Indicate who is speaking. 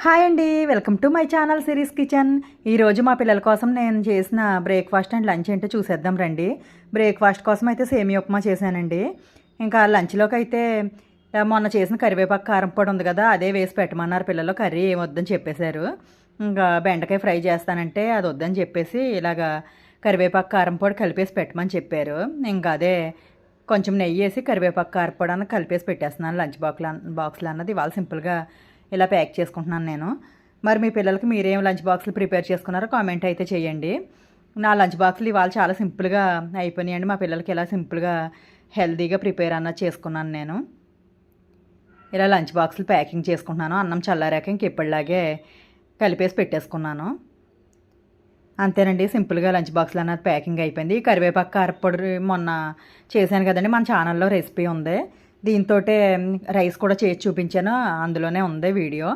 Speaker 1: Hi అండి, welcome to my channel series kitchen. ఈరోజు మా పిల్లల కోసం నేను చేసిన బ్రేక్ఫాస్ట్ అండ్ లంచ్ ఏంటో చూసేద్దాం రండి. బ్రేక్ఫాస్ట్ కోసం అయితే సేమియా ఉప్మా చేశానండి. ఇంకా లంచ్లోకి అయితే మొన్న చేసిన కరివేపాకు కారం పొడి ఉంది కదా, అదే వేసి పెట్టమన్నారు పిల్లలు. కర్రీ ఏం వద్దని చెప్పేశారు. ఇంకా బెండకాయ ఫ్రై చేస్తానంటే అది వద్దని చెప్పేసి ఇలాగా కరివేపాకు కారం పొడి కలిపేసి పెట్టమని చెప్పారు. ఇంకా అదే కొంచెం నెయ్యి వేసి కరివేపాకు కారం పొడి అన్న కలిపేసి పెట్టేస్తున్నాను లంచ్ బాక్స్లో అన్నది. ఇవాళ సింపుల్గా ఇలా ప్యాక్ చేసుకుంటున్నాను నేను. మరి మీ పిల్లలకి మీరేం లంచ్ బాక్సులు ప్రిపేర్ చేసుకున్నారో కామెంట్ అయితే చేయండి. నా లంచ్ బాక్సులు ఇవాళ చాలా సింపుల్గా అయిపోయినాయండి. మా పిల్లలకి ఇలా సింపుల్గా హెల్తీగా ప్రిపేర్ అన్నది చేసుకున్నాను నేను. ఇలా లంచ్ బాక్సులు ప్యాకింగ్ చేసుకుంటున్నాను. అన్నం చల్లారాక ఇంక ఎప్పటిలాగే కలిపేసి పెట్టేసుకున్నాను. అంతేనండి, సింపుల్గా లంచ్ బాక్స్లో అన్నది ప్యాకింగ్ అయిపోయింది. కరివేపాకు కారపొడి మొన్న చేశాను కదండి, మన ఛానల్లో రెసిపీ ఉంది. దీంతో రైస్ కూడా చేసి చూపించాను, అందులోనే ఉంది వీడియో.